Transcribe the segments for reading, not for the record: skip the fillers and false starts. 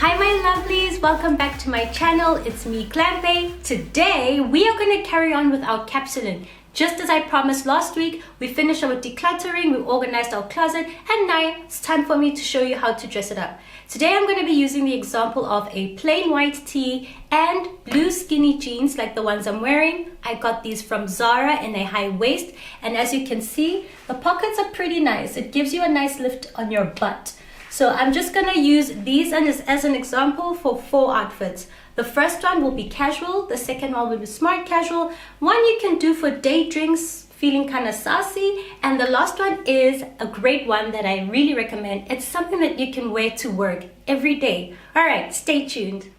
Hi my lovelies, welcome back to my channel. It's me, Clampe. Today we are going to carry on with our capsuling. Just as I promised last week, we finished our decluttering, we organized our closet, and now it's time for me to show you how to dress it up. Today I'm going to be using the example of a plain white tee and blue skinny jeans like the ones I'm wearing. I got these from Zara in a high waist, and as you can see, the pockets are pretty nice. It gives you a nice lift on your butt. So I'm just going to use these as an example for 4 outfits. The first one will be casual, the second one will be smart casual, one you can do for day drinks, feeling kind of sassy, and the last one is a great one that I really recommend. It's something that you can wear to work every day. Alright, stay tuned.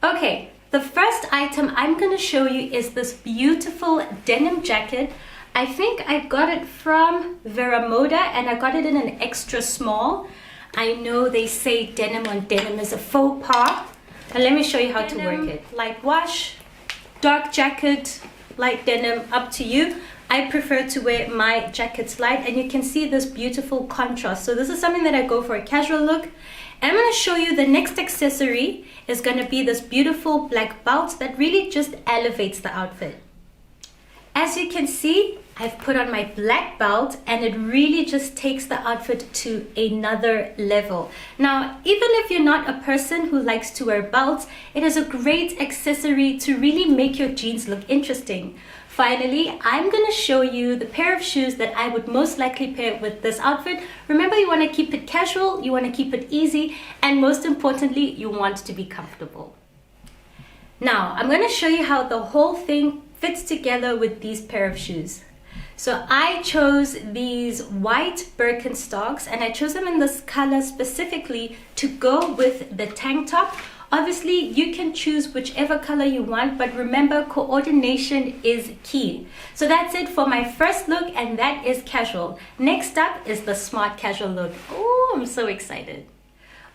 Okay, the first item I'm going to show you is this beautiful denim jacket. I think I got it from Veramoda and I got it in an extra small. I know they say denim on denim is a faux pas, and let me show you how to work it. Light wash, dark jacket, light denim, up to you. I prefer to wear my jackets light, and you can see this beautiful contrast. So this is something that I go for a casual look. And I'm going to show you the next accessory is going to be this beautiful black belt that really just elevates the outfit. As you can see, I've put on my black belt and it really just takes the outfit to another level. Now, even if you're not a person who likes to wear belts, it is a great accessory to really make your jeans look interesting. Finally, I'm going to show you the pair of shoes that I would most likely pair with this outfit. Remember, you want to keep it casual, you want to keep it easy, and most importantly, you want to be comfortable. Now, I'm going to show you how the whole thing fits together with these pair of shoes. So I chose these white Birkenstocks, and I chose them in this color specifically to go with the tank top. Obviously, you can choose whichever color you want, but remember, coordination is key. So that's it for my first look, and that is casual. Next up is the smart casual look. Oh, I'm so excited.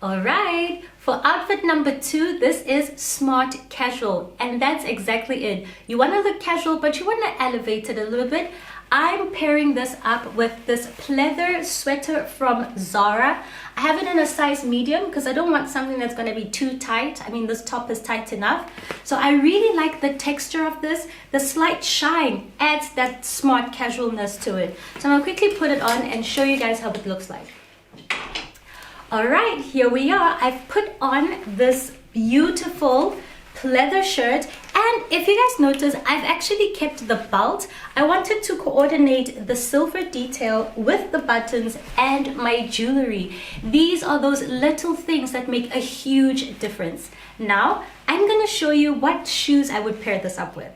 Alright, for outfit number 2, this is smart casual, and that's exactly it. You want to look casual, but you want to elevate it a little bit. I'm pairing this up with this pleather sweater from Zara. I have it in a size medium because I don't want something that's going to be too tight. I mean, this top is tight enough. So I really like the texture of this. The slight shine adds that smart casualness to it. So I'm going to quickly put it on and show you guys how it looks like. Alright, here we are. I've put on this beautiful pleather shirt, and if you guys notice, I've actually kept the belt. I wanted to coordinate the silver detail with the buttons and my jewelry. These are those little things that make a huge difference. Now, I'm going to show you what shoes I would pair this up with.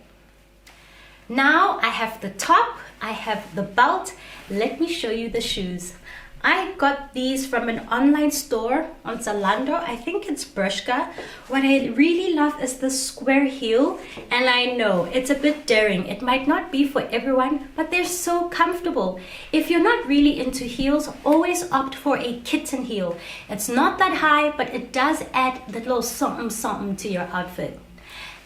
Now, I have the top, I have the belt. Let me show you the shoes. I got these from an online store on Zalando. I think it's Bershka. What I really love is the square heel, and I know it's a bit daring. It might not be for everyone, but they're so comfortable. If you're not really into heels, always opt for a kitten heel. It's not that high, but it does add that little something to your outfit.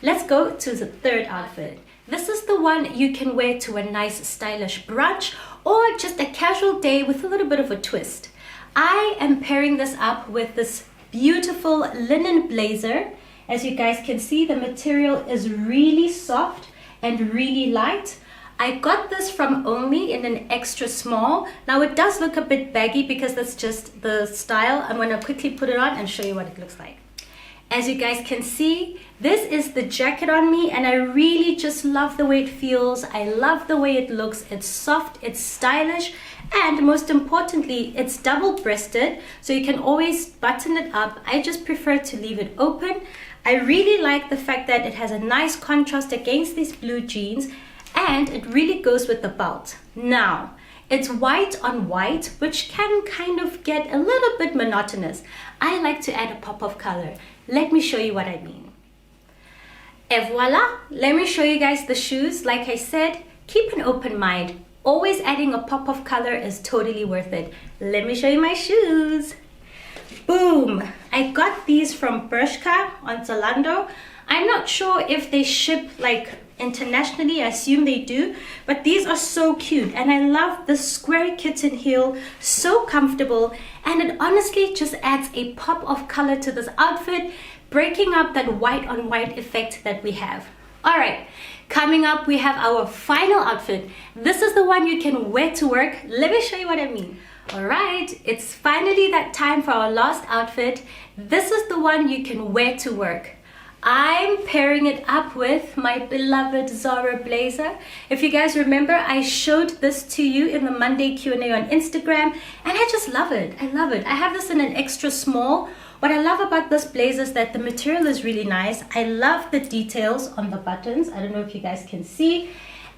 Let's go to the third outfit. This is the one you can wear to a nice stylish brunch or just a casual day with a little bit of a twist. I am pairing this up with this beautiful linen blazer. As you guys can see, the material is really soft and really light. I got this from Only in an extra small. Now it does look a bit baggy because that's just the style. I'm going to quickly put it on and show you what it looks like. As you guys can see, this is the jacket on me, and I really just love the way it feels. I love the way it looks. It's soft, it's stylish, and most importantly, it's double-breasted, so you can always button it up. I just prefer to leave it open. I really like the fact that it has a nice contrast against these blue jeans, and it really goes with the belt. Now, it's white on white, which can kind of get a little bit monotonous. I like to add a pop of color. Let me show you what I mean. Et voila! Let me show you guys the shoes. Like I said, keep an open mind. Always adding a pop of color is totally worth it. Let me show you my shoes. Boom! I got these from Bershka on Zalando. I'm not sure if they ship like internationally. I assume they do, but these are so cute, and I love the square kitten heel, so comfortable, and it honestly just adds a pop of color to this outfit, breaking up that white on white effect that we have. All right, coming up we have our final outfit. This is the one you can wear to work. Let me show you what I mean. All right, it's finally that time for our last outfit. This is the one you can wear to work. I'm pairing it up with my beloved Zara blazer. If you guys remember, I showed this to you in the Monday Q&A on Instagram, and I just love it. I love it. I have this in an extra small. What I love about this blazer is that the material is really nice. I love the details on the buttons. I don't know if you guys can see.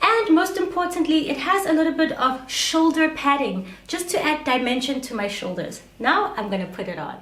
And most importantly, it has a little bit of shoulder padding just to add dimension to my shoulders. Now I'm gonna put it on.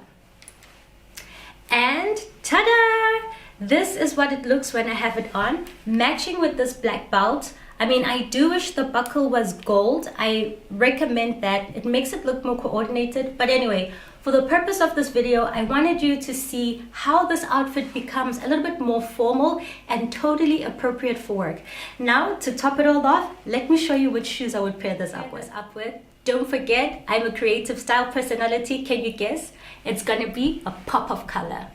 And ta-da! This is what it looks when I have it on, matching with this black belt. I mean, I do wish the buckle was gold. I recommend that. It makes it look more coordinated. But anyway, for the purpose of this video, I wanted you to see how this outfit becomes a little bit more formal and totally appropriate for work. Now, to top it all off, let me show you which shoes I would pair this up with. Don't forget, I'm a creative style personality. Can you guess? It's gonna be a pop of color.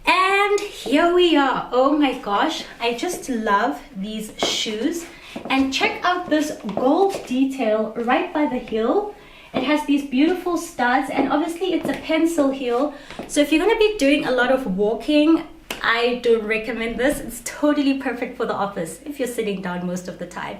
And here we are. Oh my gosh, I just love these shoes. And check out this gold detail right by the heel. It has these beautiful studs, and obviously it's a pencil heel. So if you're going to be doing a lot of walking, I don't recommend this. It's totally perfect for the office if you're sitting down most of the time.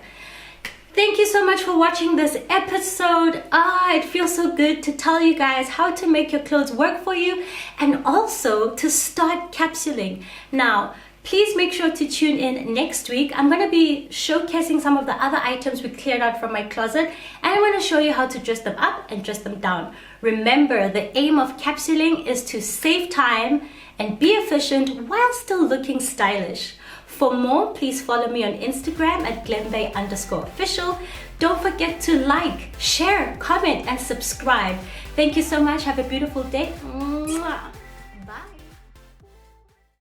Thank you so much for watching this episode. It feels so good to tell you guys how to make your clothes work for you and also to start capsuling. Now, please make sure to tune in next week. I'm going to be showcasing some of the other items we cleared out from my closet, and I'm going to show you how to dress them up and dress them down. Remember, the aim of capsuling is to save time and be efficient while still looking stylish. For more, please follow me on Instagram at glenbay_official. Don't forget to like, share, comment, and subscribe. Thank you so much. Have a beautiful day. Mwah.